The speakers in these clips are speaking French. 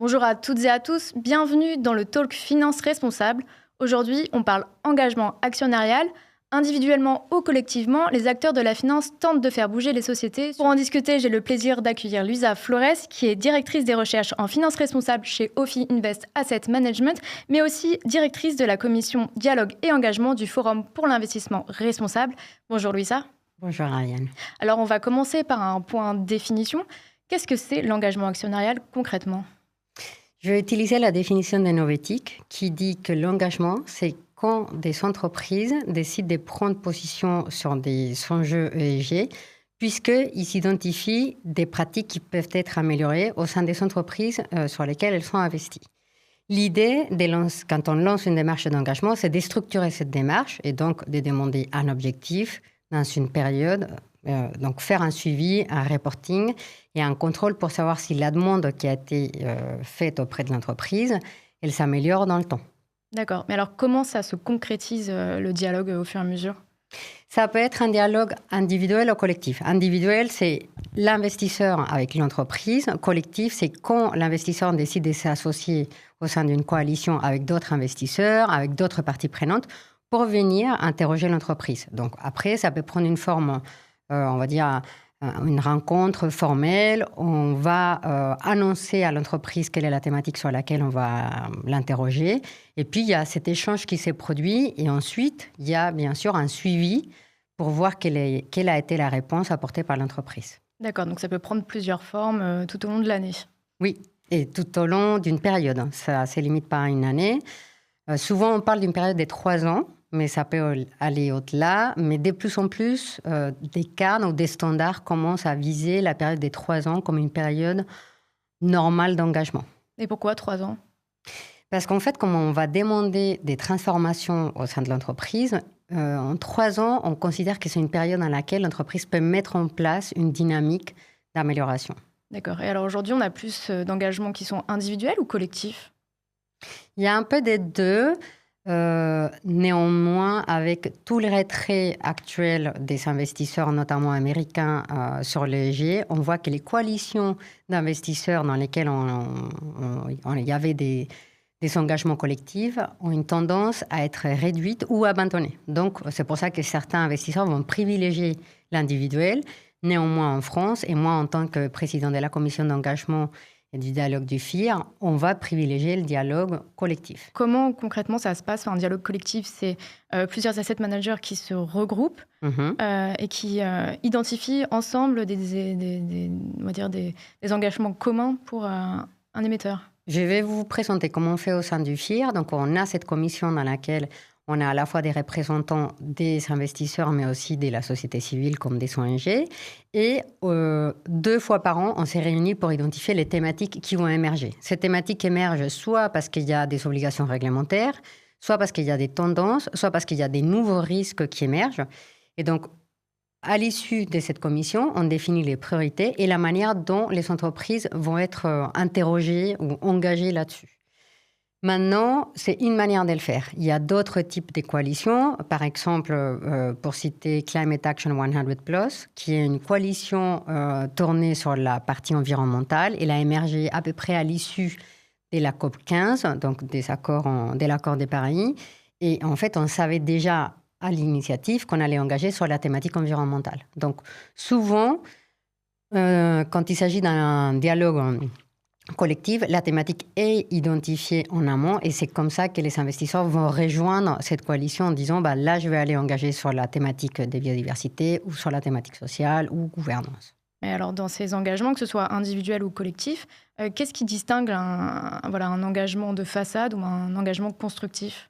Bonjour à toutes et à tous, bienvenue dans le Talk Finance Responsable. Aujourd'hui, on parle engagement actionnarial. Individuellement ou collectivement, les acteurs de la finance tentent de faire bouger les sociétés. Pour en discuter, j'ai le plaisir d'accueillir Luisa Flores, qui est directrice des recherches en finance responsable chez Ophi Invest Asset Management, mais aussi directrice de la commission Dialogue et Engagement du Forum pour l'investissement responsable. Bonjour Luisa. Bonjour Ariane. Alors on va commencer par un point de définition. Qu'est-ce que c'est l'engagement actionnarial concrètement ? Je vais utiliser la définition de Novetic qui dit que l'engagement, c'est quand des entreprises décident de prendre position sur des enjeux ESG, puisqu'ils s'identifient des pratiques qui peuvent être améliorées au sein des entreprises sur lesquelles elles sont investies. L'idée, quand on lance une démarche d'engagement, c'est de structurer cette démarche et donc de demander un objectif dans une période, donc faire un suivi, un reporting et un contrôle pour savoir si la demande qui a été faite auprès de l'entreprise, elle s'améliore dans le temps. D'accord. Mais alors, comment ça se concrétise le dialogue au fur et à mesure ? Ça peut être un dialogue individuel ou collectif. Individuel, c'est l'investisseur avec l'entreprise. Collectif, c'est quand l'investisseur décide de s'associer au sein d'une coalition avec d'autres investisseurs, avec d'autres parties prenantes, pour venir interroger l'entreprise. Donc après, ça peut prendre une forme, on va dire, une rencontre formelle. On va annoncer à l'entreprise quelle est la thématique sur laquelle on va l'interroger. Et puis, il y a cet échange qui s'est produit. Et ensuite, il y a bien sûr un suivi pour voir quelle a été la réponse apportée par l'entreprise. D'accord, donc ça peut prendre plusieurs formes tout au long de l'année. Oui, et tout au long d'une période. Ça ne se limite pas à une année. Souvent, on parle d'une période de 3 ans. Mais ça peut aller au-delà. Mais de plus en plus, des cadres ou des standards commencent à viser la période des 3 ans comme une période normale d'engagement. Et pourquoi 3 ans ? Parce qu'en fait, comme on va demander des transformations au sein de l'entreprise, en 3 ans, on considère que c'est une période dans laquelle l'entreprise peut mettre en place une dynamique d'amélioration. D'accord. Et alors aujourd'hui, on a plus d'engagements qui sont individuels ou collectifs ? Il y a un peu des deux. Néanmoins, avec tout le retrait actuel des investisseurs, notamment américains, sur l'ESG, on voit que les coalitions d'investisseurs dans lesquelles il y avait des engagements collectifs ont une tendance à être réduites ou abandonnées. Donc, c'est pour ça que certains investisseurs vont privilégier l'individuel. Néanmoins, en France, et moi, en tant que président de la commission d'engagement et du dialogue du FIR, on va privilégier le dialogue collectif. Comment concrètement ça se passe ? Un dialogue collectif, c'est plusieurs asset managers qui se regroupent et qui identifient ensemble des engagements communs pour un émetteur. Je vais vous présenter comment on fait au sein du FIR. Donc, on a cette commission dans laquelle on a à la fois des représentants des investisseurs, mais aussi de la société civile comme des ONG. Et 2 fois par an, on s'est réunis pour identifier les thématiques qui vont émerger. Ces thématiques émergent soit parce qu'il y a des obligations réglementaires, soit parce qu'il y a des tendances, soit parce qu'il y a des nouveaux risques qui émergent. Et donc, à l'issue de cette commission, on définit les priorités et la manière dont les entreprises vont être interrogées ou engagées là-dessus. Maintenant, c'est une manière de le faire. Il y a d'autres types de coalitions. Par exemple, pour citer Climate Action 100+, qui est une coalition tournée sur la partie environnementale. Elle a émergé à peu près à l'issue de la COP 15, donc de l'accord de Paris. Et en fait, on savait déjà à l'initiative qu'on allait engager sur la thématique environnementale. Donc, souvent, quand il s'agit d'un dialogue collective, la thématique est identifiée en amont et c'est comme ça que les investisseurs vont rejoindre cette coalition en disant là, je vais aller engager sur la thématique de biodiversité ou sur la thématique sociale ou gouvernance. Et alors, dans ces engagements, que ce soit individuel ou collectif, qu'est-ce qui distingue un engagement de façade ou un engagement constructif ?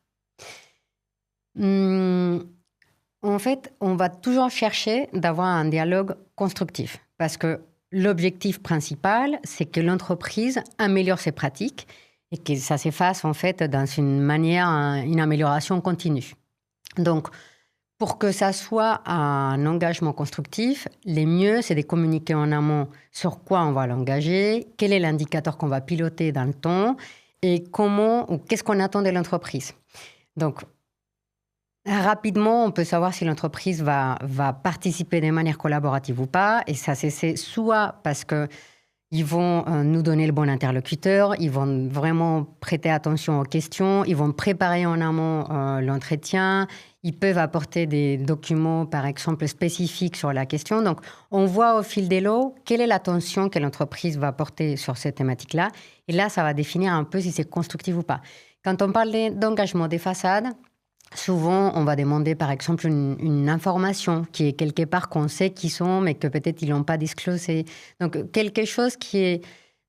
En fait, on va toujours chercher d'avoir un dialogue constructif parce que l'objectif principal, c'est que l'entreprise améliore ses pratiques et que ça se fasse en fait dans une amélioration continue. Donc, pour que ça soit un engagement constructif, le mieux, c'est de communiquer en amont sur quoi on va l'engager, quel est l'indicateur qu'on va piloter dans le temps et qu'est-ce qu'on attend de l'entreprise. Donc, rapidement, on peut savoir si l'entreprise va participer de manière collaborative ou pas. Et ça, c'est soit parce qu'il Ils vont nous donner le bon interlocuteur, ils vont vraiment prêter attention aux questions, ils vont préparer en amont l'entretien, ils peuvent apporter des documents, par exemple, spécifiques sur la question. Donc, on voit au fil des lots quelle est l'attention que l'entreprise va porter sur cette thématique-là. Et là, ça va définir un peu si c'est constructif ou pas. Quand on parle d'engagement des façades, souvent, on va demander, par exemple, une information qui est quelque part qu'on sait qui sont, mais que peut-être ils n'ont pas disclosé. Donc, quelque chose qui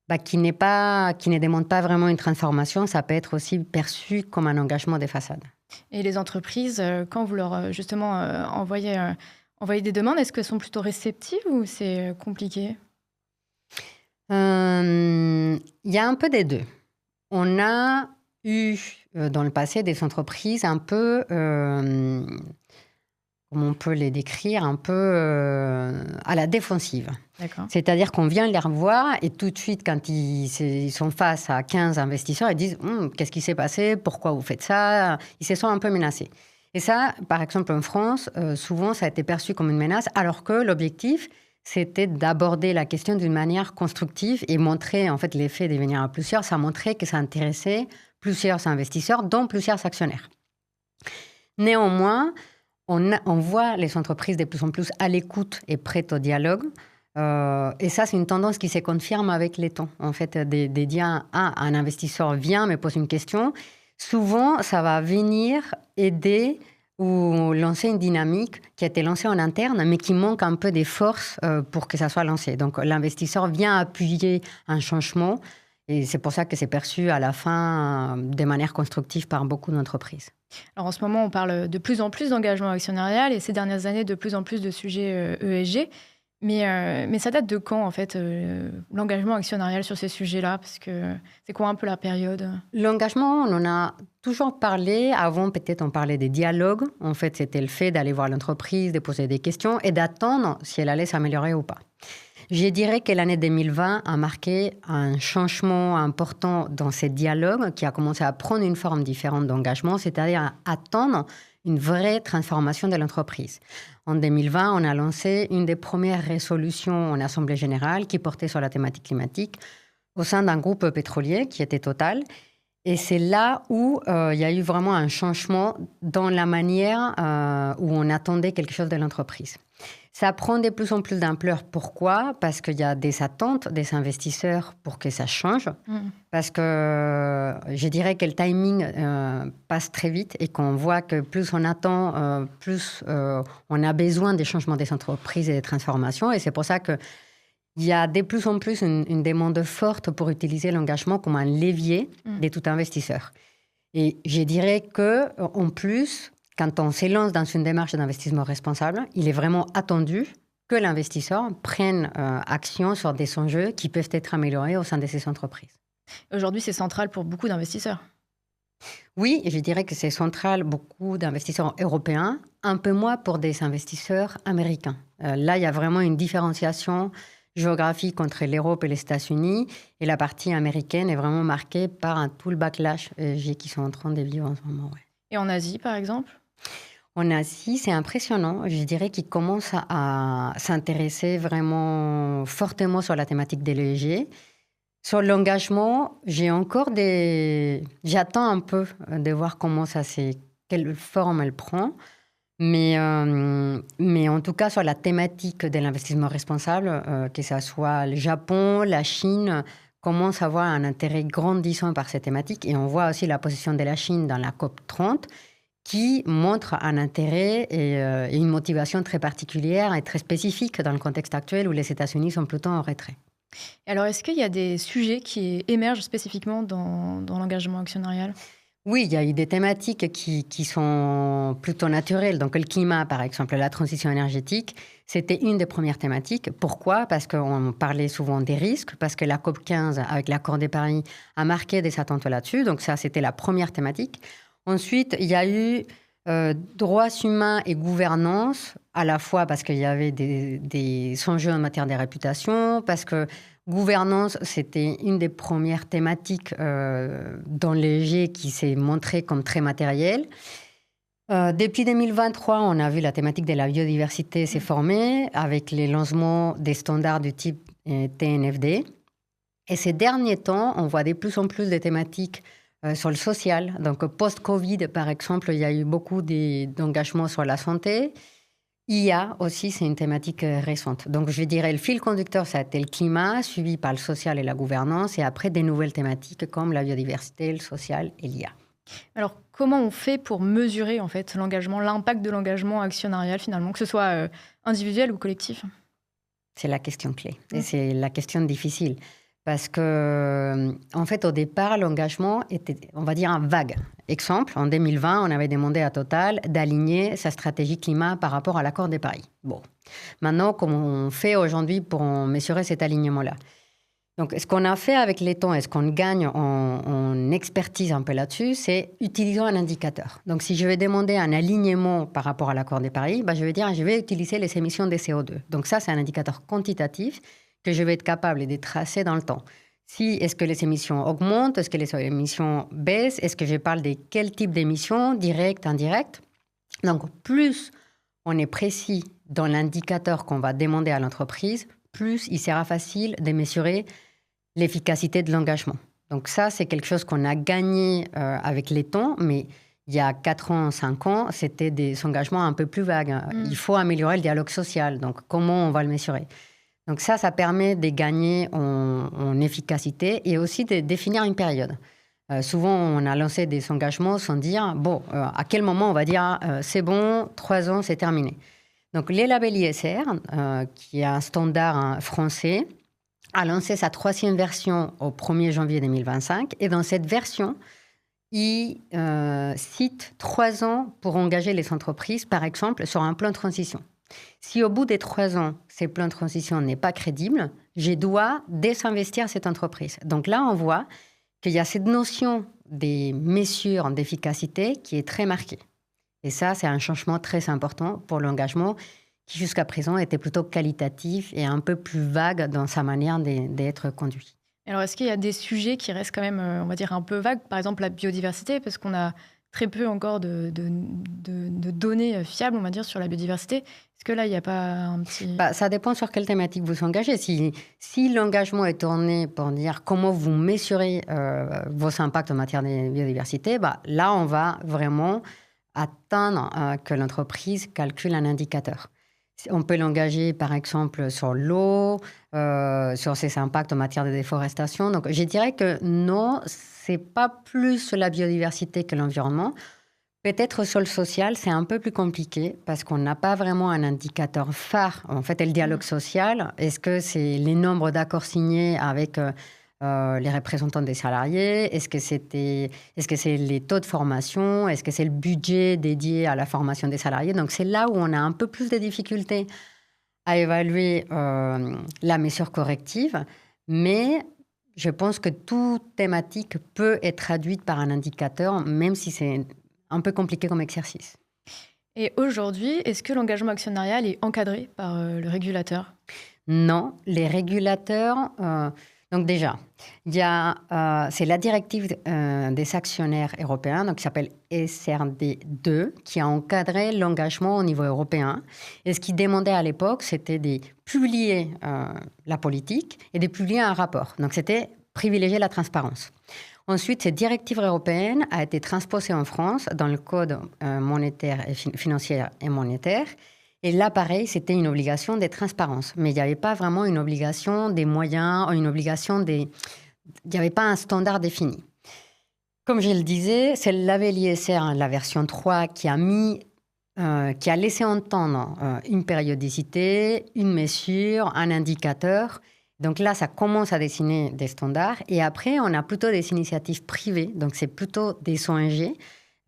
ne demande pas vraiment une transformation, ça peut être aussi perçu comme un engagement des façades. Et les entreprises, quand vous leur, justement, envoyez des demandes, est-ce qu'elles sont plutôt réceptives ou c'est compliqué ? Il y a un peu des deux. On a eu dans le passé des entreprises un peu, comment on peut les décrire, un peu à la défensive. D'accord. C'est-à-dire qu'on vient les revoir et tout de suite, quand ils sont face à 15 investisseurs, ils disent « Qu'est-ce qui s'est passé ? Pourquoi vous faites ça ?» Ils se sont un peu menacés. Et ça, par exemple, en France, souvent, ça a été perçu comme une menace, alors que l'objectif, c'était d'aborder la question d'une manière constructive et montrer, en fait, l'effet de venir à plusieurs, ça montrait que ça intéressait plusieurs investisseurs, dont plusieurs actionnaires. Néanmoins, on voit les entreprises de plus en plus à l'écoute et prêtes au dialogue. Et ça, c'est une tendance qui se confirme avec les temps. En fait, de dire un investisseur vient, me pose une question. Souvent, ça va venir aider ou lancer une dynamique qui a été lancée en interne, mais qui manque un peu des forces pour que ça soit lancé. Donc, l'investisseur vient appuyer un changement. Et c'est pour ça que c'est perçu à la fin de manière constructive par beaucoup d'entreprises. Alors en ce moment, on parle de plus en plus d'engagement actionnarial et ces dernières années, de plus en plus de sujets ESG. Mais ça date de quand, en fait, l'engagement actionnarial sur ces sujets-là ? Parce que c'est quoi un peu la période ? L'engagement, on en a toujours parlé. Avant, peut-être, on parlait des dialogues. En fait, c'était le fait d'aller voir l'entreprise, de poser des questions et d'attendre si elle allait s'améliorer ou pas. Je dirais que l'année 2020 a marqué un changement important dans ces dialogues qui a commencé à prendre une forme différente d'engagement, c'est-à-dire à attendre une vraie transformation de l'entreprise. En 2020, on a lancé une des premières résolutions en Assemblée générale qui portait sur la thématique climatique au sein d'un groupe pétrolier qui était Total. Et c'est là où il y a eu vraiment un changement dans la manière où on attendait quelque chose de l'entreprise. Ça prend de plus en plus d'ampleur. Pourquoi ? Parce qu'il y a des attentes des investisseurs pour que ça change. Parce que je dirais que le timing passe très vite et qu'on voit que plus on attend, plus on a besoin des changements des entreprises et des transformations. Et c'est pour ça qu'il y a de plus en plus une demande forte pour utiliser l'engagement comme un levier de tout investisseur. Et je dirais qu'en plus, quand on s'élance dans une démarche d'investissement responsable, il est vraiment attendu que l'investisseur prenne action sur des enjeux qui peuvent être améliorés au sein de ces entreprises. Aujourd'hui, c'est central pour beaucoup d'investisseurs. Oui, je dirais que c'est central beaucoup d'investisseurs européens, un peu moins pour des investisseurs américains. Là, il y a vraiment une différenciation géographique entre l'Europe et les États-Unis, et la partie américaine est vraiment marquée par tout le backlash qu'ils sont en train de vivre en ce moment. Ouais. Et en Asie, par exemple ? En Asie, c'est impressionnant. Je dirais qu'ils commencent à s'intéresser vraiment fortement sur la thématique des l'ESG. Sur l'engagement, j'attends un peu de voir quelle forme elle prend. Mais en tout cas, sur la thématique de l'investissement responsable, que ce soit le Japon, la Chine, commence à avoir un intérêt grandissant par ces thématiques. Et on voit aussi la position de la Chine dans la COP30, qui montre un intérêt et une motivation très particulière et très spécifique dans le contexte actuel où les États-Unis sont plutôt en retrait. Alors, est-ce qu'il y a des sujets qui émergent spécifiquement dans l'engagement actionnarial ? Oui, il y a eu des thématiques qui sont plutôt naturelles. Donc, le climat, par exemple, la transition énergétique, c'était une des premières thématiques. Pourquoi ? Parce qu'on parlait souvent des risques, parce que la COP15, avec l'accord de Paris, a marqué des attentes là-dessus. Donc, ça, c'était la première thématique. Ensuite, il y a eu droits humains et gouvernance, à la fois parce qu'il y avait des enjeux en matière de réputation, parce que gouvernance, c'était une des premières thématiques dans l'ESG qui s'est montrée comme très matérielle. Depuis 2023, on a vu la thématique de la biodiversité s'est formée avec les lancements des standards du type TNFD. Et ces derniers temps, on voit de plus en plus de thématiques sur le social. Donc, post-Covid, par exemple, il y a eu beaucoup d'engagements sur la santé. IA aussi, c'est une thématique récente. Donc, je dirais, le fil conducteur, ça a été le climat, suivi par le social et la gouvernance, et après, des nouvelles thématiques comme la biodiversité, le social et l'IA. Alors, comment on fait pour mesurer en fait l'engagement, l'impact de l'engagement actionnarial finalement, que ce soit individuel ou collectif? C'est la question clé. Et c'est la question difficile. Parce que, en fait, au départ, l'engagement était, on va dire, un vague. Exemple, en 2020, on avait demandé à Total d'aligner sa stratégie climat par rapport à l'accord de Paris. Bon. Maintenant, comment on fait aujourd'hui pour mesurer cet alignement-là? Donc, ce qu'on a fait avec les temps et ce qu'on gagne en expertise un peu là-dessus, c'est utilisant un indicateur. Donc, si je vais demander un alignement par rapport à l'accord de Paris, je vais dire je vais utiliser les émissions de CO2. Donc, ça, c'est un indicateur quantitatif que je vais être capable de tracer dans le temps. Est-ce que les émissions augmentent? Est-ce que les émissions baissent? Est-ce que je parle de quel type d'émissions, directes, indirectes? Donc, plus on est précis dans l'indicateur qu'on va demander à l'entreprise, plus il sera facile de mesurer l'efficacité de l'engagement. Donc ça, c'est quelque chose qu'on a gagné avec les temps, mais il y a 4 ans, 5 ans, c'était des engagements un peu plus vagues. Il faut améliorer le dialogue social. Donc, comment on va le mesurer? Donc ça permet de gagner en efficacité et aussi de définir une période. Souvent, on a lancé des engagements sans dire, à quel moment on va dire, c'est bon, 3 ans, c'est terminé. Donc, les labels ISR, qui est un standard français, a lancé sa 3e version au 1er janvier 2025. Et dans cette version, il cite 3 ans pour engager les entreprises, par exemple, sur un plan de transition. Si au bout des 3 ans, ce plan de transition n'est pas crédible, je dois désinvestir cette entreprise. Donc là, on voit qu'il y a cette notion des mesures d'efficacité qui est très marquée. Et ça, c'est un changement très important pour l'engagement qui jusqu'à présent était plutôt qualitatif et un peu plus vague dans sa manière d'être conduit. Alors, est-ce qu'il y a des sujets qui restent quand même, on va dire, un peu vagues? Par exemple, la biodiversité, parce qu'on a très peu encore de données fiables, on va dire, sur la biodiversité. Est-ce que là, il n'y a pas un petit... Ça dépend sur quelle thématique vous engagez. Si l'engagement est tourné pour dire comment vous mesurez vos impacts en matière de biodiversité, là, on va vraiment atteindre que l'entreprise calcule un indicateur. On peut l'engager, par exemple, sur l'eau, sur ses impacts en matière de déforestation. Donc, je dirais que non, ce n'est pas plus la biodiversité que l'environnement. Peut-être sur le social, c'est un peu plus compliqué parce qu'on n'a pas vraiment un indicateur phare. En fait, le dialogue social, est-ce que c'est les nombres d'accords signés avec les représentants des salariés? Est-ce que c'est les taux de formation? Est-ce que c'est le budget dédié à la formation des salariés? Donc, c'est là où on a un peu plus de difficultés à évaluer la mesure corrective. Mais je pense que toute thématique peut être traduite par un indicateur, même si c'est un peu compliqué comme exercice. Et aujourd'hui, est-ce que l'engagement actionnarial est encadré par le régulateur? Non, les régulateurs... Donc déjà, c'est la directive des actionnaires européens, donc qui s'appelle SRD2, qui a encadré l'engagement au niveau européen. Et ce qu'ils demandaient à l'époque, c'était de publier la politique et de publier un rapport. Donc c'était privilégier la transparence. Ensuite, cette directive européenne a été transposée en France dans le Code monétaire et financier et monétaire. Et là, pareil, c'était une obligation de transparence. Mais il n'y avait pas vraiment une obligation des moyens, il n'y avait pas un standard défini. Comme je le disais, c'est le label ISR, la version 3, qui a laissé entendre une périodicité, une mesure, un indicateur. Donc là, ça commence à dessiner des standards. Et après, on a plutôt des initiatives privées. Donc, c'est plutôt des ONG.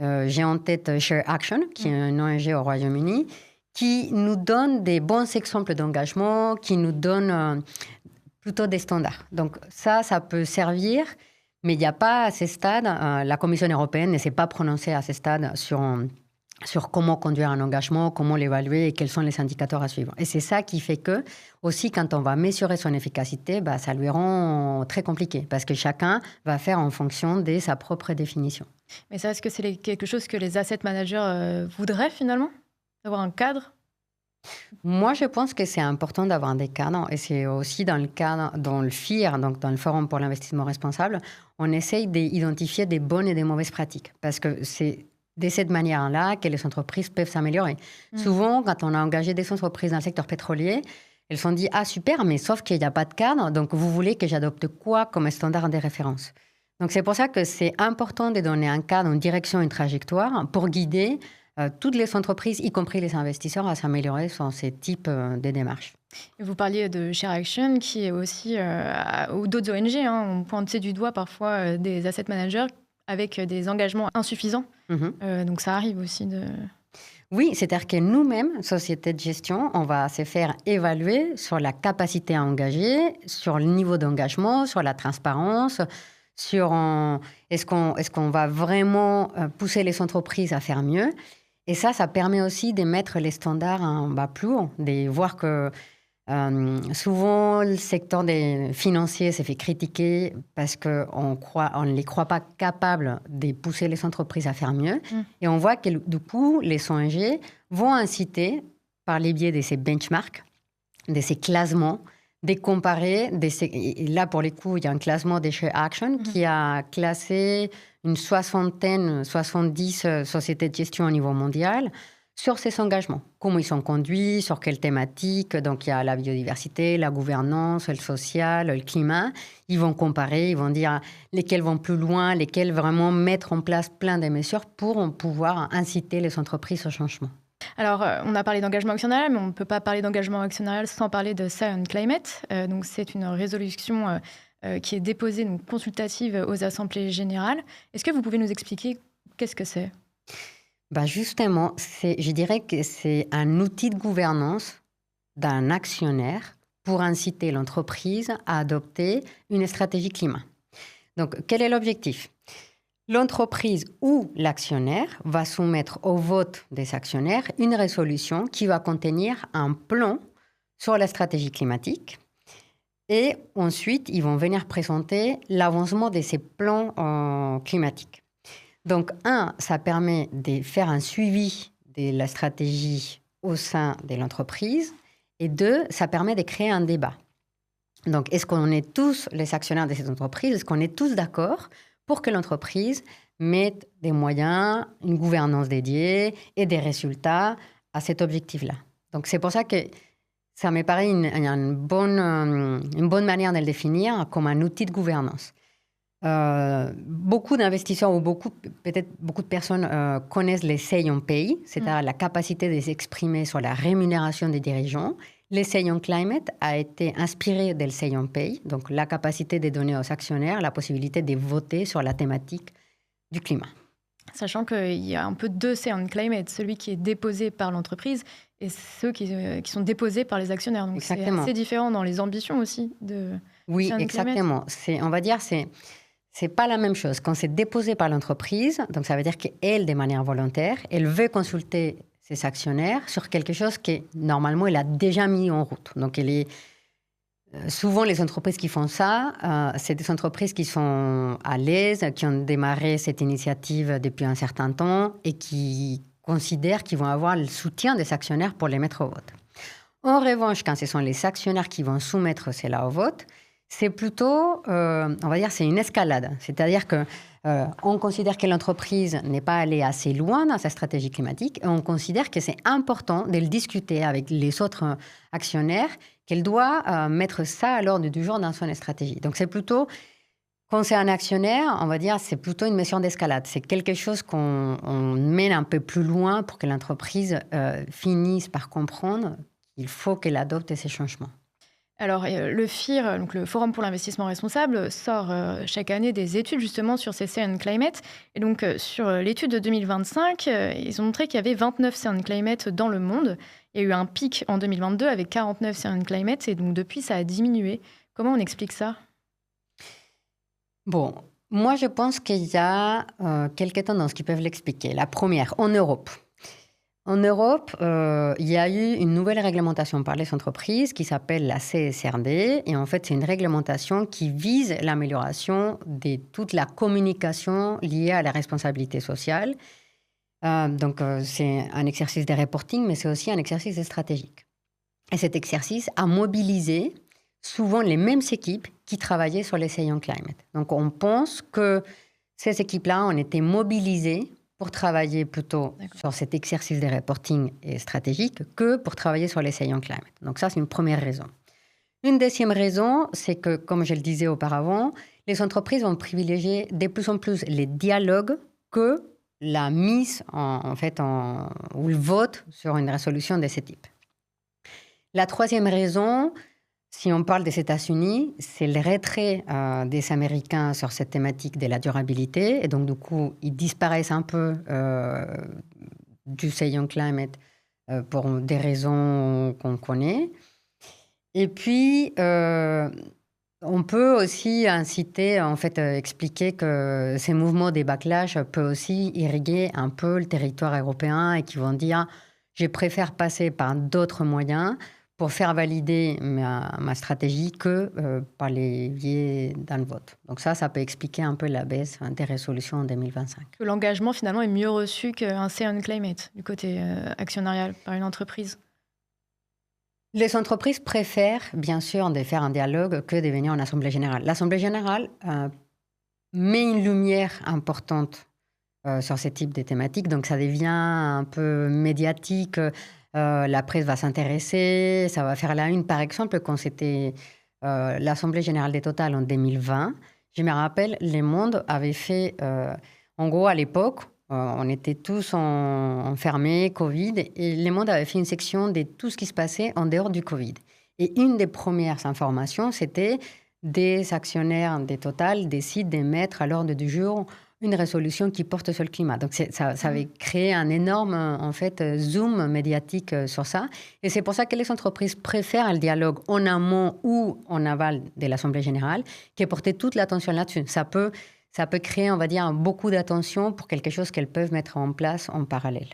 J'ai en tête Share Action, qui est une ONG au Royaume-Uni, qui nous donne des bons exemples d'engagement, qui nous donne plutôt des standards. Donc ça peut servir, mais il n'y a pas à ce stade, la Commission européenne ne s'est pas prononcée à ce stade sur comment conduire un engagement, comment l'évaluer et quels sont les indicateurs à suivre. Et c'est ça qui fait que, aussi, quand on va mesurer son efficacité, ça lui rend très compliqué, parce que chacun va faire en fonction de sa propre définition. Mais ça, est-ce que c'est quelque chose que les asset managers voudraient finalement? D'avoir un cadre? Moi, je pense que c'est important d'avoir des cadres et c'est aussi dans le cadre, dans le FIR, donc dans le Forum pour l'investissement responsable, on essaye d'identifier des bonnes et des mauvaises pratiques parce que c'est de cette manière-là que les entreprises peuvent s'améliorer. Souvent, quand on a engagé des entreprises dans le secteur pétrolier, elles se sont dit « Ah, super, mais sauf qu'il n'y a pas de cadre, donc vous voulez que j'adopte quoi comme standard de référence ?» Donc, c'est pour ça que c'est important de donner un cadre, une direction, une trajectoire pour guider toutes les entreprises, y compris les investisseurs, à s'améliorer sur ces types de démarches. Et vous parliez de ShareAction, qui est aussi, ou d'autres ONG, on pointait du doigt parfois des asset managers avec des engagements insuffisants. Donc ça arrive aussi de... Oui, c'est-à-dire que nous-mêmes, société de gestion, on va se faire évaluer sur la capacité à engager, sur le niveau d'engagement, sur la transparence, sur est-ce qu'on va vraiment pousser les entreprises à faire mieux. Et ça permet aussi de mettre les standards en bas plus haut, de voir que souvent le secteur des financiers s'est fait critiquer parce qu'on ne les croit pas capables de pousser les entreprises à faire mieux. Et on voit que du coup, les ONG vont inciter, par les biais de ces benchmarks, de ces classements, de comparer. Et là, pour les coups, il y a un classement des ShareAction qui a classé une 70 sociétés de gestion au niveau mondial sur ces engagements. Comment ils sont conduits, sur quelles thématiques. Donc, il y a la biodiversité, la gouvernance, le social, le climat. Ils vont comparer, ils vont dire lesquels vont plus loin, lesquels vraiment mettre en place plein de mesures pour pouvoir inciter les entreprises au changement. Alors, on a parlé d'engagement actionnarial, mais on ne peut pas parler d'engagement actionnarial sans parler de Science and Climate. Donc, c'est une résolution qui est déposée, donc consultative aux assemblées générales. Est-ce que vous pouvez nous expliquer qu'est-ce que c'est ? Justement, je dirais que c'est un outil de gouvernance d'un actionnaire pour inciter l'entreprise à adopter une stratégie climat. Donc, quel est l'objectif ? L'entreprise ou l'actionnaire va soumettre au vote des actionnaires une résolution qui va contenir un plan sur la stratégie climatique. Et ensuite, ils vont venir présenter l'avancement de ces plans climatiques. Donc, ça permet de faire un suivi de la stratégie au sein de l'entreprise. Et 2, ça permet de créer un débat. Donc, est-ce qu'on est tous les actionnaires de cette entreprise? Est-ce qu'on est tous d'accord pour que l'entreprise mette des moyens, une gouvernance dédiée et des résultats à cet objectif-là? Donc, c'est pour ça que ça me paraît une bonne manière de le définir comme un outil de gouvernance. Beaucoup d'investisseurs ou peut-être beaucoup de personnes connaissent les Say on Pay, c'est-à-dire la capacité de s'exprimer sur la rémunération des dirigeants. Le Say on Climate a été inspiré du Say on Pay, donc la capacité de donner aux actionnaires la possibilité de voter sur la thématique du climat. Sachant qu'il y a un peu deux Say on Climate, celui qui est déposé par l'entreprise et ceux qui sont déposés par les actionnaires. Donc exactement. C'est assez différent dans les ambitions aussi de oui, exactement. On va dire c'est pas la même chose. Quand c'est déposé par l'entreprise, donc ça veut dire qu'elle, de manière volontaire, elle veut consulter ses actionnaires sur quelque chose que, normalement, elle a déjà mis en route. Donc, souvent, les entreprises qui font ça, c'est des entreprises qui sont à l'aise, qui ont démarré cette initiative depuis un certain temps et qui considèrent qu'ils vont avoir le soutien des actionnaires pour les mettre au vote. En revanche, quand ce sont les actionnaires qui vont soumettre cela au vote, c'est plutôt, on va dire, c'est une escalade. C'est-à-dire qu'on considère que l'entreprise n'est pas allée assez loin dans sa stratégie climatique et on considère que c'est important de le discuter avec les autres actionnaires, qu'elle doit mettre ça à l'ordre du jour dans son stratégie. Donc, c'est plutôt, quand c'est un actionnaire, on va dire, c'est plutôt une mesure d'escalade. C'est quelque chose qu'on mène un peu plus loin pour que l'entreprise finisse par comprendre qu'il faut qu'elle adopte ces changements. Alors, le FIR, donc le Forum pour l'investissement responsable, sort chaque année des études justement sur ces Say on Climate. Et donc, sur l'étude de 2025, ils ont montré qu'il y avait 29 Say on Climate dans le monde. Il y a eu un pic en 2022 avec 49 Say on Climate. Et donc, depuis, ça a diminué. Comment on explique ça ? Bon, moi, je pense qu'il y a quelques tendances qui peuvent l'expliquer. La première, en Europe. En Europe, il y a eu une nouvelle réglementation par les entreprises qui s'appelle la CSRD. Et en fait, c'est une réglementation qui vise l'amélioration de toute la communication liée à la responsabilité sociale. C'est un exercice de reporting, mais c'est aussi un exercice stratégique. Et cet exercice a mobilisé souvent les mêmes équipes qui travaillaient sur les Say on Climate. Donc, on pense que ces équipes-là ont été mobilisées pour travailler plutôt sur cet exercice de reporting et stratégique que pour travailler sur les Say on Climate. Donc, ça, c'est une première raison. Une deuxième raison, c'est que, comme je le disais auparavant, les entreprises vont privilégier de plus en plus les dialogues que la mise ou le vote sur une résolution de ce type. La troisième raison, si on parle des États-Unis, c'est le retrait des Américains sur cette thématique de la durabilité. Et donc, du coup, ils disparaissent un peu du Say on Climate pour des raisons qu'on connaît. Et puis, on peut aussi expliquer que ces mouvements des backlash peuvent aussi irriguer un peu le territoire européen et qui vont dire « je préfère passer par d'autres moyens pour faire valider ma stratégie que par les biais d'un vote ». Donc ça peut expliquer un peu la baisse des résolutions en 2025. L'engagement, finalement, est mieux reçu qu'un Say on Climate du côté actionnarial par une entreprise. Les entreprises préfèrent, bien sûr, de faire un dialogue que de venir en Assemblée générale. L'Assemblée générale met une lumière importante sur ce type de thématiques, donc ça devient un peu médiatique. La presse va s'intéresser, ça va faire la une. Par exemple, quand c'était l'Assemblée générale des Total en 2020, je me rappelle, Le Monde avait fait, en gros, à l'époque, on était tous enfermés, Covid, et Le Monde avait fait une section de tout ce qui se passait en dehors du Covid. Et une des premières informations, c'était des actionnaires des Total décident de mettre à l'ordre du jour une résolution qui porte sur le climat. Donc, ça avait créé un énorme, zoom médiatique sur ça. Et c'est pour ça que les entreprises préfèrent le dialogue en amont ou en aval de l'Assemblée générale, qui porter toute l'attention là-dessus. Ça peut créer, on va dire, beaucoup d'attention pour quelque chose qu'elles peuvent mettre en place en parallèle.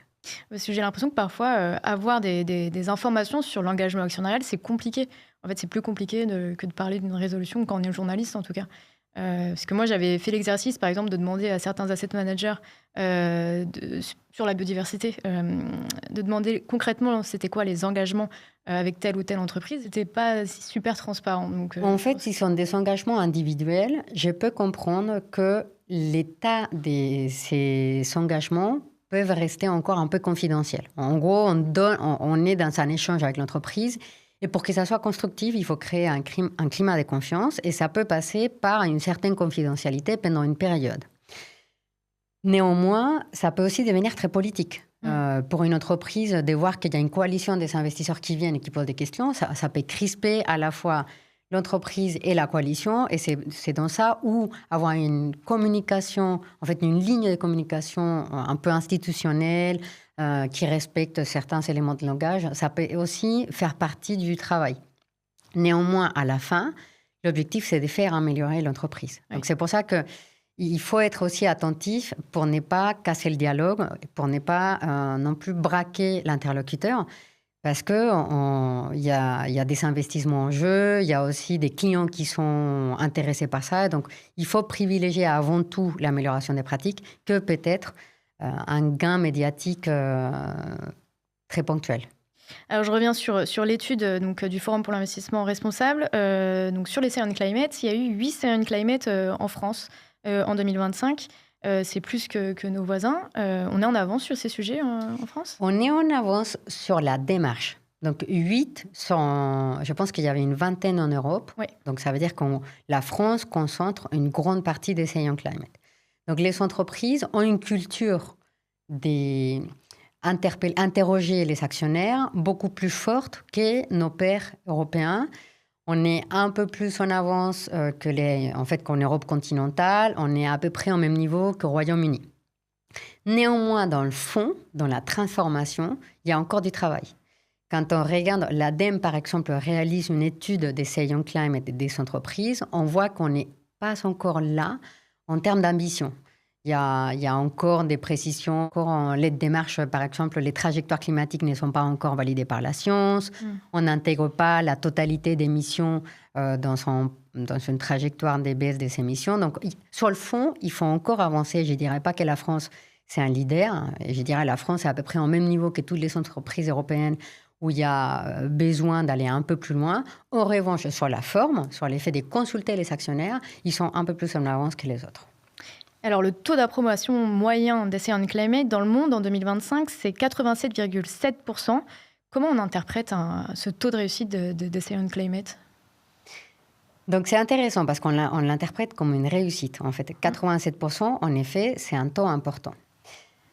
Parce que j'ai l'impression que parfois, avoir des informations sur l'engagement actionnarial, c'est compliqué. En fait, c'est plus compliqué que de parler d'une résolution quand on est journaliste, en tout cas. Parce que moi, j'avais fait l'exercice, par exemple, de demander à certains asset managers sur la biodiversité, de demander concrètement c'était quoi les engagements avec telle ou telle entreprise. C'était pas super transparent. Donc, en fait, si ce sont des engagements individuels, je peux comprendre que l'état de ces engagements peuvent rester encore un peu confidentiels. En gros, on est dans un échange avec l'entreprise. Et pour que ça soit constructif, il faut créer un climat de confiance et ça peut passer par une certaine confidentialité pendant une période. Néanmoins, ça peut aussi devenir très politique. Pour une entreprise, de voir qu'il y a une coalition des investisseurs qui viennent et qui posent des questions, ça peut crisper à la fois l'entreprise et la coalition. Et c'est dans ça où avoir une communication, en fait une ligne de communication un peu institutionnelle, qui respecte certains éléments de langage, ça peut aussi faire partie du travail. Néanmoins, à la fin, l'objectif, c'est de faire améliorer l'entreprise. Oui. Donc, c'est pour ça qu'il faut être aussi attentif pour ne pas casser le dialogue, pour ne pas non plus braquer l'interlocuteur, parce qu'il y a des investissements en jeu, il y a aussi des clients qui sont intéressés par ça. Donc, il faut privilégier avant tout l'amélioration des pratiques que peut-être un gain médiatique très ponctuel. Alors, je reviens sur l'étude du Forum pour l'investissement responsable. Donc, sur les Say on Climate, il y a eu 8 Say on Climate en France en 2025. C'est plus que nos voisins. On est en avance sur ces sujets en France ? On est en avance sur la démarche. Donc, 8 sont... Je pense qu'il y avait une vingtaine en Europe. Oui. Donc, ça veut dire que la France concentre une grande partie des Say on Climate. Donc, les entreprises ont une culture d'interroger les actionnaires beaucoup plus forte que nos pairs européens. On est un peu plus en avance qu'en Europe continentale. On est à peu près au même niveau qu'au Royaume-Uni. Néanmoins, dans le fond, dans la transformation, il y a encore du travail. Quand on regarde, l'ADEME, par exemple, réalise une étude des Say on Climate des entreprises, on voit qu'on n'est pas encore là en termes d'ambition. Il y a encore des précisions. Encore les démarches, par exemple, les trajectoires climatiques ne sont pas encore validées par la science. On n'intègre pas la totalité des émissions dans une trajectoire des baisses des émissions. Donc, sur le fond, il faut encore avancer. Je ne dirais pas que la France c'est un leader. Et je dirais la France est à peu près au même niveau que toutes les entreprises européennes où il y a besoin d'aller un peu plus loin. En revanche, sur la forme, sur l'effet de consulter les actionnaires, ils sont un peu plus en avance que les autres. Alors, le taux d'approbation moyen d'Essay Climate dans le monde en 2025, c'est 87,7%. Comment on interprète ce taux de réussite d'Essay Climate ? Donc, c'est intéressant parce qu'on l'interprète comme une réussite. En fait, 87%, en effet, c'est un taux important.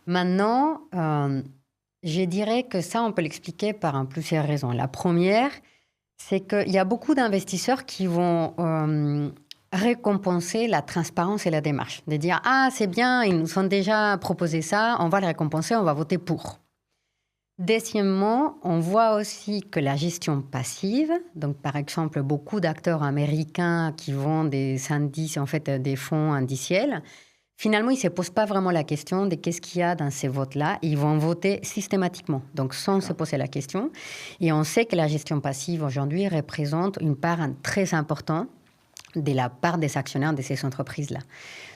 Maintenant, je dirais que ça, on peut l'expliquer par plusieurs raisons. La première, c'est qu'il y a beaucoup d'investisseurs qui vont récompenser la transparence et la démarche. De dire, ah, c'est bien, ils nous ont déjà proposé ça, on va le récompenser, on va voter pour. Deuxièmement, on voit aussi que la gestion passive, donc par exemple, beaucoup d'acteurs américains qui vendent des indices, en fait, des fonds indiciels, finalement, ils ne se posent pas vraiment la question de qu'est-ce qu'il y a dans ces votes-là. Ils vont voter systématiquement, donc sans se poser la question. Et on sait que la gestion passive, aujourd'hui, représente une part très importante de la part des actionnaires de ces entreprises-là.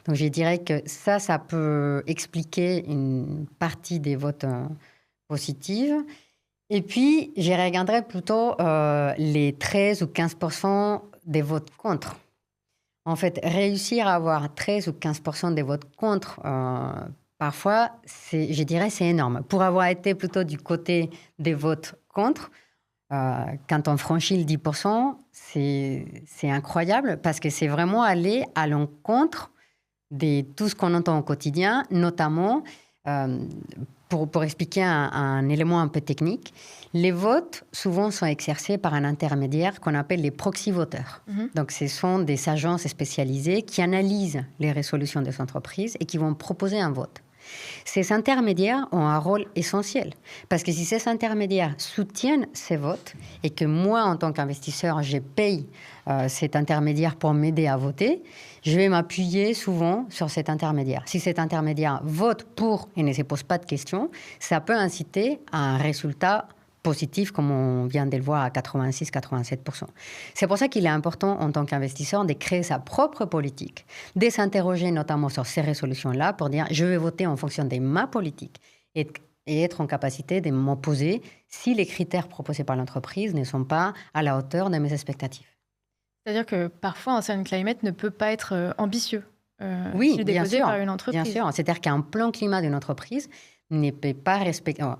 Donc, je dirais que ça peut expliquer une partie des votes positifs. Et puis, je regarderais plutôt les 13 ou 15% des votes contre. En fait, réussir à avoir 13 ou 15% des votes contre, parfois, je dirais, c'est énorme. Pour avoir été plutôt du côté des votes contre, quand on franchit le 10%, c'est incroyable parce que c'est vraiment aller à l'encontre de tout ce qu'on entend au quotidien, notamment, pour expliquer un élément un peu technique, les votes souvent sont exercés par un intermédiaire qu'on appelle les proxy-voteurs. Donc, ce sont des agences spécialisées qui analysent les résolutions des entreprises et qui vont proposer un vote. Ces intermédiaires ont un rôle essentiel parce que si ces intermédiaires soutiennent ces votes et que moi, en tant qu'investisseur, je paye cet intermédiaire pour m'aider à voter, je vais m'appuyer souvent sur cet intermédiaire. Si cet intermédiaire vote pour et ne se pose pas de questions, ça peut inciter à un résultat positif, comme on vient de le voir à 86-87%. C'est pour ça qu'il est important, en tant qu'investisseur, de créer sa propre politique, de s'interroger notamment sur ces résolutions-là pour dire « je vais voter en fonction de ma politique » et être en capacité de m'opposer si les critères proposés par l'entreprise ne sont pas à la hauteur de mes expectatives. C'est-à-dire que parfois, un Essay Climate ne peut pas être ambitieux oui, s'il est déposé par une entreprise. Bien sûr. C'est-à-dire qu'un plan climat d'une entreprise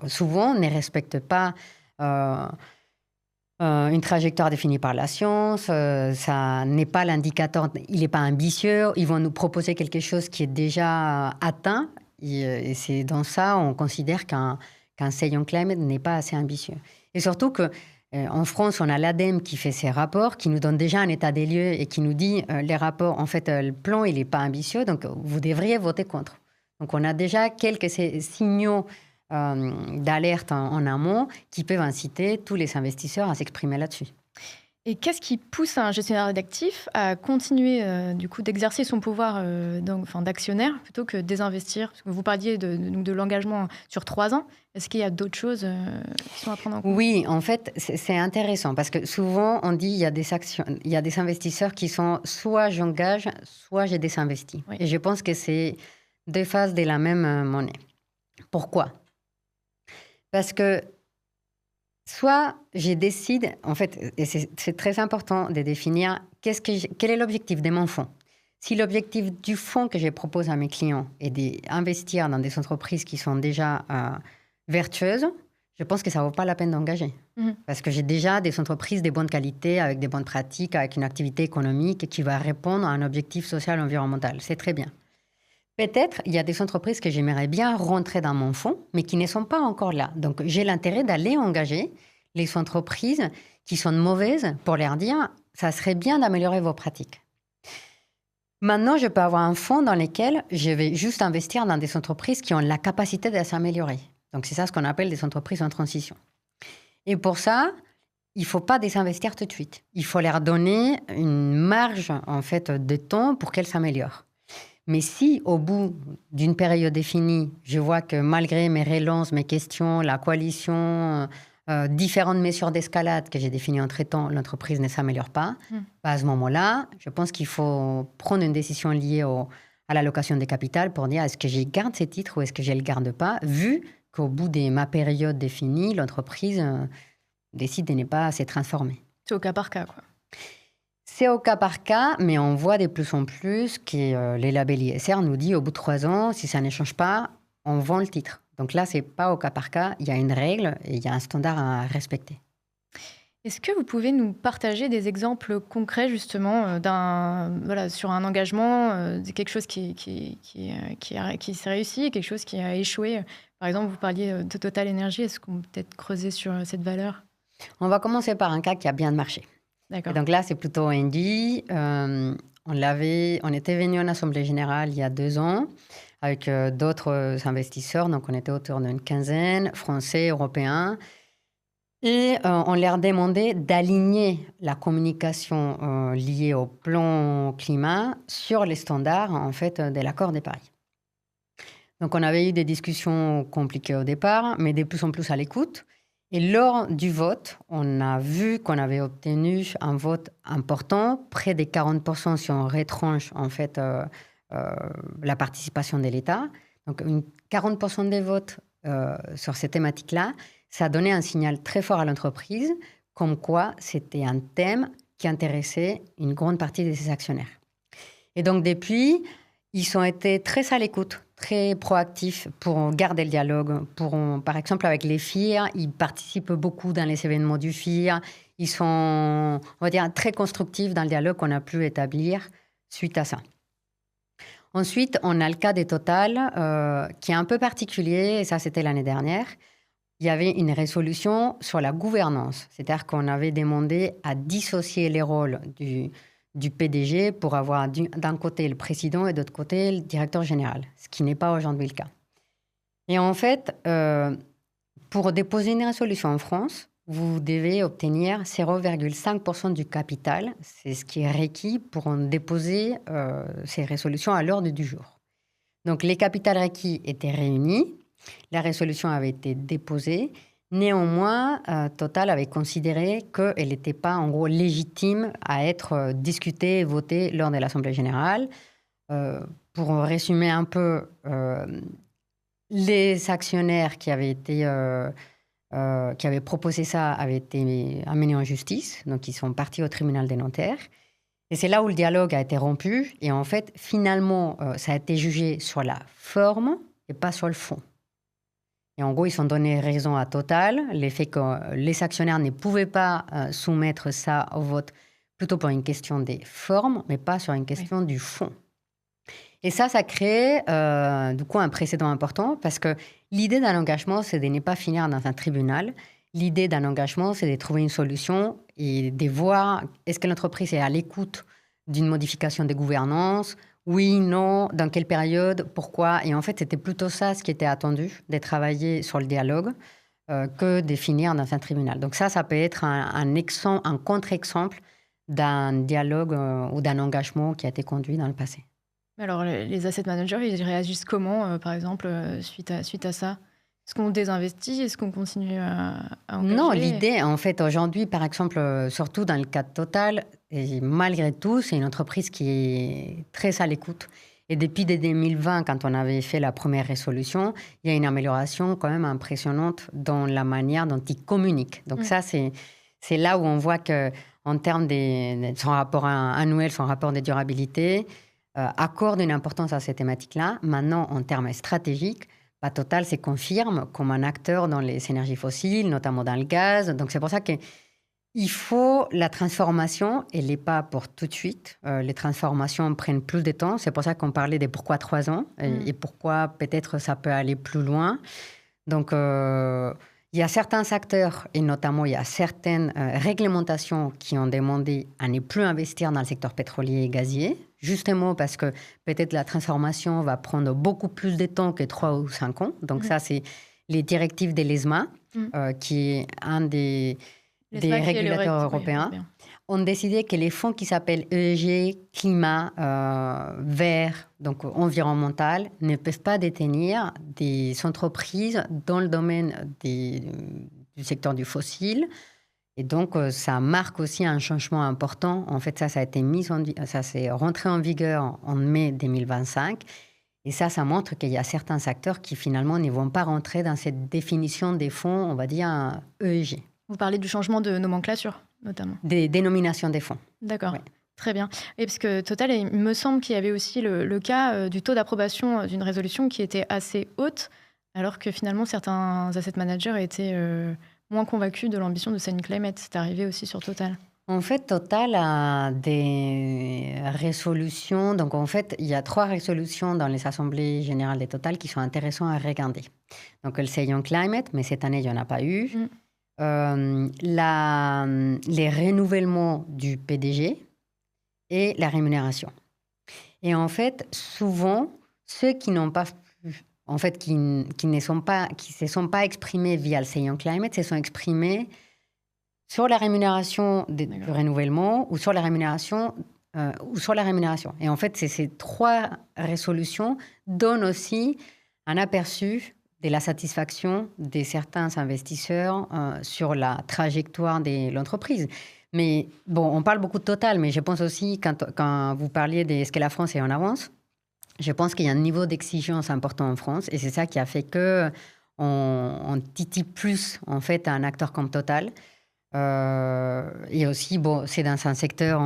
souvent ne respecte pas une trajectoire définie par la science, ça n'est pas l'indicateur, il n'est pas ambitieux, ils vont nous proposer quelque chose qui est déjà atteint, et c'est dans ça on considère qu'un Essay Climate n'est pas assez ambitieux. Et surtout qu'en France, on a l'ADEME qui fait ses rapports, qui nous donne déjà un état des lieux et qui nous dit les rapports, en fait, le plan, il n'est pas ambitieux, donc vous devriez voter contre. Donc on a déjà quelques signaux d'alerte en amont qui peuvent inciter tous les investisseurs à s'exprimer là-dessus. Et qu'est-ce qui pousse un gestionnaire d'actifs à continuer du coup d'exercer son pouvoir d'actionnaire plutôt que de désinvestir? Parce que vous parliez de l'engagement sur 3 ans. Est-ce qu'il y a d'autres choses qui sont à prendre en compte? Oui, en fait, c'est intéressant parce que souvent on dit il y a des investisseurs qui sont soit j'engage, soit j'ai désinvesti. Oui. Et je pense que c'est 2 faces de la même monnaie. Pourquoi? Parce que soit je décide, en fait, et c'est très important de définir quel est l'objectif de mon fonds. Si l'objectif du fonds que je propose à mes clients est d'investir dans des entreprises qui sont déjà vertueuses, je pense que ça ne vaut pas la peine d'engager. Parce que j'ai déjà des entreprises de bonne qualité, avec des bonnes pratiques, avec une activité économique qui va répondre à un objectif social et environnemental. C'est très bien. Peut-être il y a des entreprises que j'aimerais bien rentrer dans mon fonds, mais qui ne sont pas encore là. Donc, j'ai l'intérêt d'aller engager les entreprises qui sont mauvaises pour leur dire « ça serait bien d'améliorer vos pratiques ». Maintenant, je peux avoir un fonds dans lequel je vais juste investir dans des entreprises qui ont la capacité de s'améliorer. Donc, c'est ça ce qu'on appelle des entreprises en transition. Et pour ça, il ne faut pas désinvestir tout de suite. Il faut leur donner une marge, en fait, de temps pour qu'elles s'améliorent. Mais si, au bout d'une période définie, je vois que malgré mes relances, mes questions, la coalition, différentes mesures d'escalade que j'ai définies entre-temps, l'entreprise ne s'améliore pas, à ce moment-là, je pense qu'il faut prendre une décision liée à l'allocation des capitales pour dire est-ce que je garde ces titres ou est-ce que je ne le garde pas, vu qu'au bout de ma période définie, l'entreprise décide de ne pas se transformer. C'est au cas par cas, quoi. C'est au cas par cas, mais on voit de plus en plus que les labels ISR nous disent au bout de 3 ans, si ça ne change pas, on vend le titre. Donc là, ce n'est pas au cas par cas, il y a une règle et il y a un standard à respecter. Est-ce que vous pouvez nous partager des exemples concrets justement sur un engagement, quelque chose qui s'est réussi et quelque chose qui a échoué? Par exemple, vous parliez de Total Energy, est-ce qu'on peut peut-être creuser sur cette valeur? On va commencer par un cas qui a bien marché. D'accord. Et donc là, c'est plutôt Engie. On était venu en Assemblée Générale il y a 2 ans avec d'autres investisseurs. Donc, on était autour d'une quinzaine, français, européens. Et on leur demandait d'aligner la communication liée au plan climat sur les standards en fait, de l'accord de Paris. Donc, on avait eu des discussions compliquées au départ, mais de plus en plus à l'écoute. Et lors du vote, on a vu qu'on avait obtenu un vote important, près des 40% si on retranche en fait, la participation de l'État. Donc 40% des votes sur ces thématiques-là, ça a donné un signal très fort à l'entreprise, comme quoi c'était un thème qui intéressait une grande partie de ses actionnaires. Et donc depuis, ils ont été très à l'écoute, très proactifs pour garder le dialogue. Par exemple, avec les FIR, ils participent beaucoup dans les événements du FIR. Ils sont, on va dire, très constructifs dans le dialogue qu'on a pu établir suite à ça. Ensuite, on a le cas des Total, qui est un peu particulier, et ça, c'était l'année dernière. Il y avait une résolution sur la gouvernance. C'est-à-dire qu'on avait demandé à dissocier les rôles du PDG pour avoir d'un côté le président et de l'autre côté le directeur général, ce qui n'est pas aujourd'hui le cas. Et en fait, pour déposer une résolution en France, vous devez obtenir 0,5% du capital. C'est ce qui est requis pour déposer ces résolutions à l'ordre du jour. Donc, les capitals requis étaient réunis. La résolution avait été déposée. Néanmoins, Total avait considéré qu'elle n'était pas, en gros, légitime à être discutée et votée lors de l'Assemblée générale. Pour résumer un peu, les actionnaires qui avaient proposé ça avaient été amenés en justice. Donc, ils sont partis au tribunal des notaires. Et c'est là où le dialogue a été rompu. Et en fait, finalement, ça a été jugé sur la forme et pas sur le fond. Et en gros, ils ont donné raison à Total, le fait que les actionnaires ne pouvaient pas soumettre ça au vote plutôt pour une question des formes, mais pas sur une question du fond. Et ça crée du coup un précédent important parce que l'idée d'un engagement, c'est de ne pas finir dans un tribunal. L'idée d'un engagement, c'est de trouver une solution et de voir est-ce que l'entreprise est à l'écoute d'une modification de gouvernance. Oui, non, dans quelle période, pourquoi. Et en fait, c'était plutôt ça ce qui était attendu, de travailler sur le dialogue, que de finir dans un tribunal. Donc ça peut être un contre-exemple d'un dialogue ou d'un engagement qui a été conduit dans le passé. Alors, les asset managers, ils réagissent comment, par exemple, suite à ça? Est-ce qu'on désinvestit? Est-ce qu'on continue à engager? Non, l'idée, en fait, aujourd'hui, par exemple, surtout dans le cas de Total, et malgré tout, c'est une entreprise qui est très à l'écoute. Et depuis 2020, quand on avait fait la première résolution, il y a une amélioration quand même impressionnante dans la manière dont ils communiquent. Donc ça, c'est là où on voit qu'en termes de son rapport annuel, son rapport de durabilité, accorde une importance à ces thématiques-là. Maintenant, en termes stratégiques, Total se confirme comme un acteur dans les énergies fossiles, notamment dans le gaz. Donc, c'est pour ça qu'il faut la transformation. Elle n'est pas pour tout de suite. Les transformations prennent plus de temps. C'est pour ça qu'on parlait de pourquoi 3 ans et pourquoi peut-être ça peut aller plus loin. Donc, il y a certains acteurs, et notamment il y a certaines réglementations qui ont demandé à ne plus investir dans le secteur pétrolier et gazier, justement parce que peut-être la transformation va prendre beaucoup plus de temps que 3 ou 5 ans. Donc ça, c'est les directives de l'ESMA, qui est un des régulateurs européens, ont décidé que les fonds qui s'appellent ESG, climat, vert, donc environnemental, ne peuvent pas détenir des entreprises dans le domaine du secteur du fossile Et donc, ça marque aussi un changement important. En fait, ça a été ça s'est rentré en vigueur en mai 2025. Et ça montre qu'il y a certains acteurs qui, finalement, ne vont pas rentrer dans cette définition des fonds, on va dire, ESG. Vous parlez du changement de nomenclature, notamment. Des dénominations des fonds. D'accord. Oui. Très bien. Et parce que Total, il me semble qu'il y avait aussi le cas du taux d'approbation d'une résolution qui était assez haute, alors que finalement, certains asset managers étaient moins convaincus de l'ambition de Sunny Climate. C'est arrivé aussi sur Total. En fait, Total a des résolutions. Donc, en fait, il y a 3 résolutions dans les assemblées générales de Total qui sont intéressantes à regarder. Donc, le Young Climate, mais cette année, il n'y en a pas eu. Les renouvellements du PDG et la rémunération. Et en fait, souvent, ceux qui n'ont pas, en fait, qui se sont pas exprimés via le Young Climate, se sont exprimés sur la rémunération du renouvellement ou sur la rémunération. Et en fait, ces 3 résolutions donnent aussi un aperçu de la satisfaction de certains investisseurs sur la trajectoire de l'entreprise. Mais bon, on parle beaucoup de Total, mais je pense aussi, quand vous parliez de est-ce que la France est en avance, je pense qu'il y a un niveau d'exigence important en France, et c'est ça qui a fait qu'on titille plus, en fait, à un acteur comme Total. Et aussi, bon, c'est dans un secteur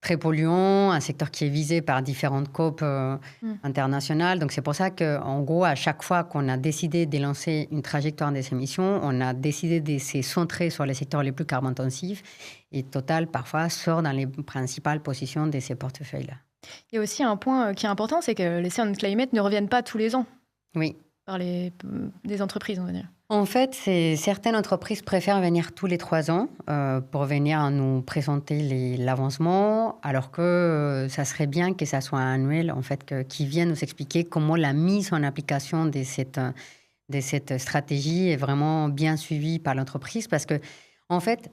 très polluant, un secteur qui est visé par différentes COP internationales. Donc, c'est pour ça qu'en gros, à chaque fois qu'on a décidé de lancer une trajectoire des émissions, on a décidé de se centrer sur les secteurs les plus carbone-intensifs. Et Total, parfois, sort dans les principales positions de ces portefeuilles-là. Il y a aussi un point qui est important, c'est que les Sound Climate ne reviennent pas tous les ans. Oui. Par des entreprises, on va dire. En fait, certaines entreprises préfèrent venir tous les 3 ans pour venir nous présenter l'avancement, alors que ça serait bien que ça soit annuel, en fait, qu'ils viennent nous expliquer comment la mise en application de cette stratégie est vraiment bien suivie par l'entreprise. Parce que, en fait,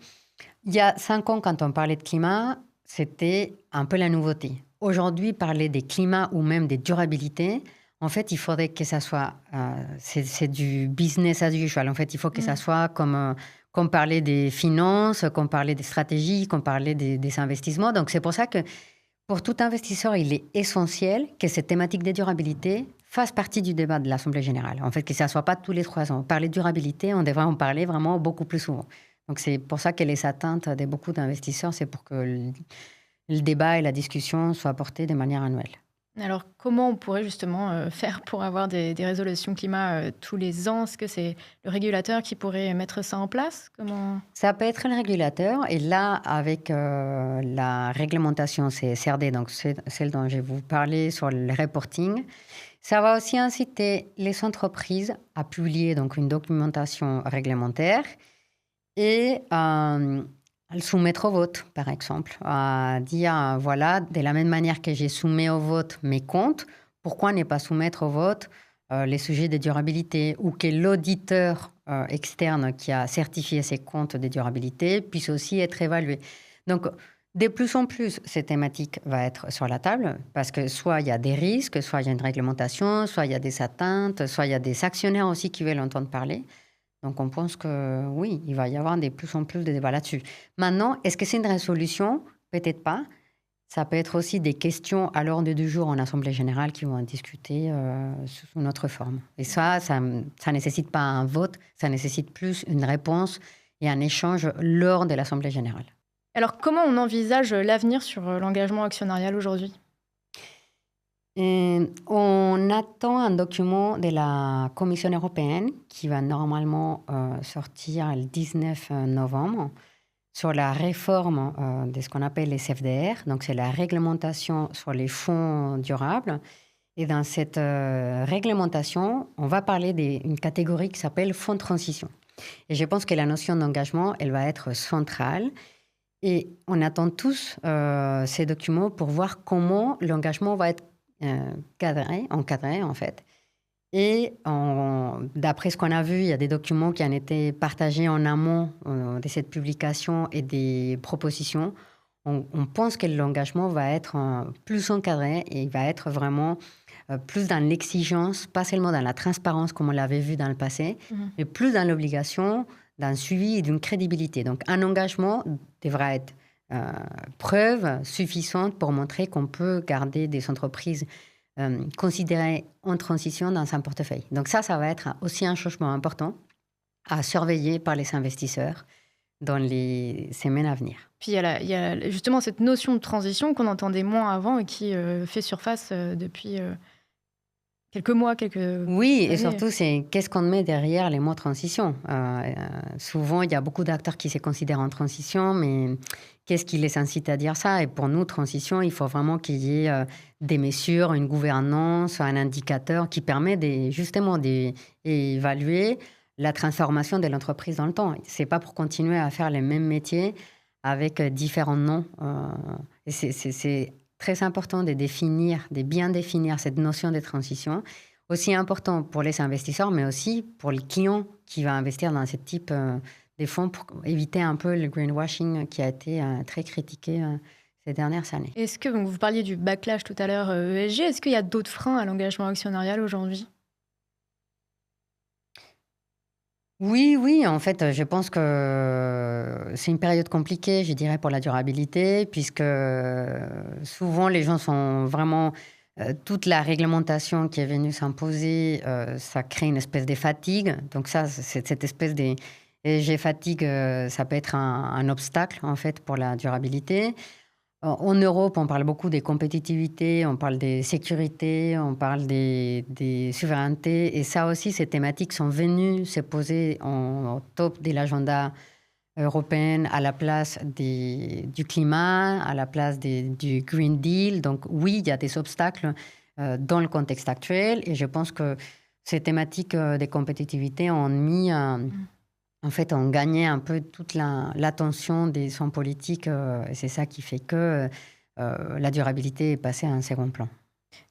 il y a 5 ans, quand on parlait de climat, c'était un peu la nouveauté. Aujourd'hui, parler des climats ou même des durabilités, en fait, il faudrait que ça soit... c'est du business as usual. En fait, il faut que ça soit comme parler des finances, comme parler des stratégies, comme parler des investissements. Donc, c'est pour ça que pour tout investisseur, il est essentiel que cette thématique de durabilité fasse partie du débat de l'Assemblée générale. En fait, que ça ne soit pas tous les 3 ans. Parler de durabilité, on devrait en parler vraiment beaucoup plus souvent. Donc, c'est pour ça que les attentes de beaucoup d'investisseurs, c'est pour que le débat et la discussion soient portés de manière annuelle. Alors, comment on pourrait justement faire pour avoir des résolutions climat tous les ans? Est-ce que c'est le régulateur qui pourrait mettre ça en place? Ça peut être le régulateur. Et là, avec la réglementation CSRD, donc celle dont je vais vous parler sur le reporting, ça va aussi inciter les entreprises à publier donc, une documentation réglementaire et à le soumettre au vote, par exemple. À dire, voilà, de la même manière que j'ai soumis au vote mes comptes, pourquoi ne pas soumettre au vote les sujets de durabilité, ou que l'auditeur externe qui a certifié ses comptes de durabilité puisse aussi être évalué. Donc, de plus en plus, cette thématique va être sur la table, parce que soit il y a des risques, soit il y a une réglementation, soit il y a des atteintes, soit il y a des actionnaires aussi qui veulent entendre parler. Donc, on pense que oui, il va y avoir de plus en plus de débats là-dessus. Maintenant, est-ce que c'est une résolution? Peut-être pas. Ça peut être aussi des questions à l'ordre du jour en Assemblée générale qui vont en discuter sous notre forme. Et ça ne nécessite pas un vote, ça nécessite plus une réponse et un échange lors de l'Assemblée générale. Alors, comment on envisage l'avenir sur l'engagement actionnarial aujourd'hui ? On attend un document de la Commission européenne qui va normalement sortir le 19 novembre sur la réforme de ce qu'on appelle les FDR. Donc, c'est la réglementation sur les fonds durables. Et dans cette réglementation, on va parler d'une catégorie qui s'appelle fonds de transition. Et je pense que la notion d'engagement, elle va être centrale. Et on attend tous ces documents pour voir comment l'engagement va être encadré en fait. Et d'après ce qu'on a vu, il y a des documents qui ont été partagés en amont de cette publication et des propositions. On pense que l'engagement va être plus encadré et il va être vraiment plus dans l'exigence, pas seulement dans la transparence comme on l'avait vu dans le passé, mais plus dans l'obligation d'un suivi et d'une crédibilité. Donc, un engagement devra être preuve suffisante pour montrer qu'on peut garder des entreprises considérées en transition dans un portefeuille. Donc ça va être aussi un changement important à surveiller par les investisseurs dans les semaines à venir. Puis il y a justement cette notion de transition qu'on entendait moins avant et qui fait surface depuis quelques mois, Oui, années. Et surtout, c'est qu'est-ce qu'on met derrière les mots transition. Souvent, il y a beaucoup d'acteurs qui se considèrent en transition, mais qu'est-ce qui les incite à dire ça? Et pour nous, transition, il faut vraiment qu'il y ait des mesures, une gouvernance, un indicateur qui permet justement d'évaluer la transformation de l'entreprise dans le temps. Ce n'est pas pour continuer à faire les mêmes métiers avec différents noms. Et c'est très important de bien définir cette notion de transition, aussi important pour les investisseurs, mais aussi pour les clients qui vont investir dans ce type de fonds pour éviter un peu le greenwashing qui a été très critiqué ces dernières années. Est-ce que vous parliez du backlash tout à l'heure ESG, est-ce qu'il y a d'autres freins à l'engagement actionnarial aujourd'hui ? Oui, en fait, je pense que c'est une période compliquée, je dirais, pour la durabilité, puisque souvent les gens sont vraiment... toute la réglementation qui est venue s'imposer, ça crée une espèce de fatigue. Donc ça, cette espèce de fatigue, ça peut être un obstacle, en fait, pour la durabilité. En Europe, on parle beaucoup des compétitivités, on parle des sécurités, on parle des souverainetés. Et ça aussi, ces thématiques sont venues se poser en top de l'agenda européen à la place du climat, à la place du Green Deal. Donc oui, il y a des obstacles dans le contexte actuel. Et je pense que ces thématiques de compétitivité ont mis... En fait, on gagnait un peu toute l'attention des sons politiques. Et c'est ça qui fait que la durabilité est passée à un second plan.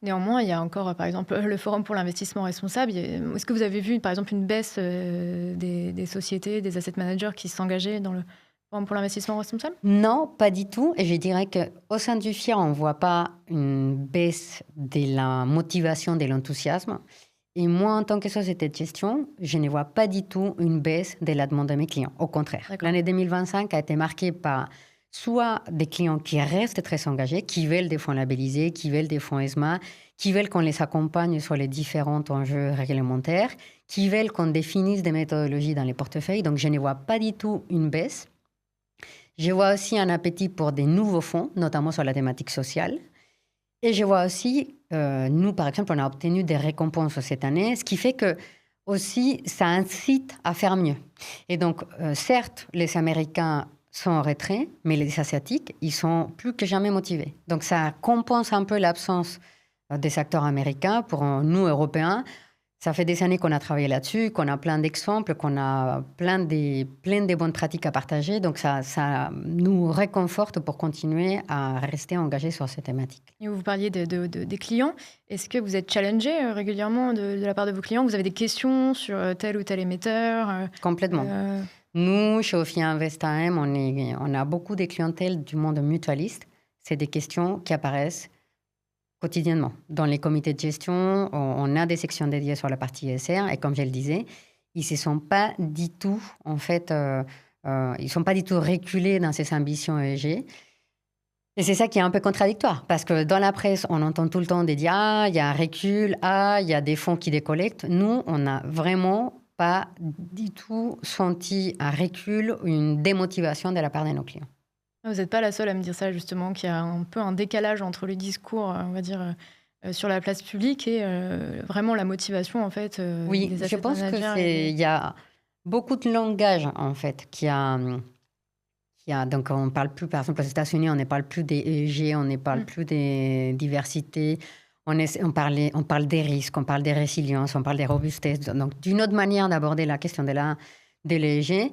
Néanmoins, il y a encore, par exemple, le Forum pour l'investissement responsable. Est-ce que vous avez vu, par exemple, une baisse des sociétés, des asset managers qui s'engageaient dans le Forum pour l'investissement responsable ? Non, pas du tout. Et je dirais qu'au sein du FIR, on ne voit pas une baisse de la motivation, de l'enthousiasme. Et moi, en tant que société de gestion, je ne vois pas du tout une baisse de la demande de mes clients. Au contraire, l'année 2025 a été marquée par soit des clients qui restent très engagés, qui veulent des fonds labellisés, qui veulent des fonds ESMA, qui veulent qu'on les accompagne sur les différents enjeux réglementaires, qui veulent qu'on définisse des méthodologies dans les portefeuilles. Donc, je ne vois pas du tout une baisse. Je vois aussi un appétit pour des nouveaux fonds, notamment sur la thématique sociale. Et je vois aussi, nous, par exemple, on a obtenu des récompenses cette année, ce qui fait que aussi, ça incite à faire mieux. Et donc, certes, les Américains sont en retrait, mais les Asiatiques, ils sont plus que jamais motivés. Donc, ça compense un peu l'absence des acteurs américains. Pour nous, Européens, ça fait des années qu'on a travaillé là-dessus, qu'on a plein d'exemples, qu'on a plein de bonnes pratiques à partager. Donc, ça nous réconforte pour continuer à rester engagés sur ces thématiques. Et vous parliez des clients. Est-ce que vous êtes challengé régulièrement de la part de vos clients ? Vous avez des questions sur tel ou tel émetteur ? Complètement. Nous, chez Ophia Invest AM, on a beaucoup de clientèles du monde mutualiste. C'est des questions qui apparaissent quotidiennement. Dans les comités de gestion, on a des sections dédiées sur la partie ISR. Et comme je le disais, ils ne se sont pas du tout, en fait, ils sont pas du tout reculés dans ces ambitions ESG. Et c'est ça qui est un peu contradictoire. Parce que dans la presse, on entend tout le temps des dire « Ah, il y a un recul. Ah, il y a des fonds qui décollectent. » Nous, on n'a vraiment pas du tout senti un recul ou une démotivation de la part de nos clients. Vous n'êtes pas la seule à me dire ça, justement, qu'il y a un peu un décalage entre le discours, on va dire, sur la place publique et vraiment la motivation, en fait, oui, des je pense qu'il y a beaucoup de langage, en fait, donc, on ne parle plus, par exemple, aux États-Unis, on ne parle plus des ESG, on ne parle plus des diversités, on parle des risques, on parle des résiliences, on parle des robustesses. Donc, d'une autre manière d'aborder la question de l'ESG.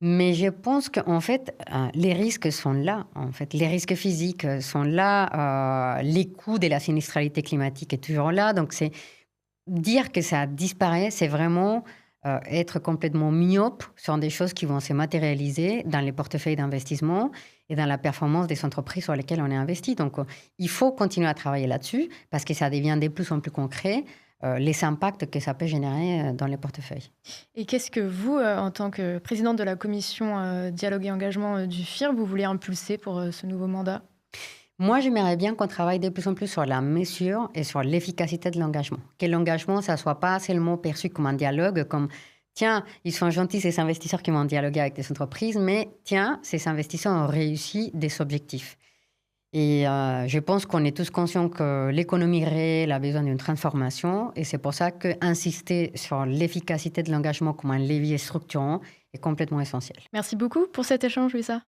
Mais je pense qu'en fait, les risques sont là. En fait, les risques physiques sont là. Les coûts de la sinistralité climatique est toujours là. Donc, c'est dire que ça disparaît, c'est vraiment être complètement myope sur des choses qui vont se matérialiser dans les portefeuilles d'investissement et dans la performance des entreprises sur lesquelles on est investi. Donc, il faut continuer à travailler là-dessus parce que ça devient de plus en plus concret. les impacts que ça peut générer dans les portefeuilles. Et qu'est-ce que vous, en tant que présidente de la commission dialogue et engagement du FIR, vous voulez impulser pour ce nouveau mandat? Moi, j'aimerais bien qu'on travaille de plus en plus sur la mesure et sur l'efficacité de l'engagement. Que l'engagement, ça ne soit pas seulement perçu comme un dialogue, comme tiens, ils sont gentils ces investisseurs qui vont dialoguer avec des entreprises, mais tiens, ces investisseurs ont réussi des objectifs. Et je pense qu'on est tous conscients que l'économie réelle a besoin d'une transformation et c'est pour ça qu'insister sur l'efficacité de l'engagement comme un levier structurant est complètement essentiel. Merci beaucoup pour cet échange, Louisa.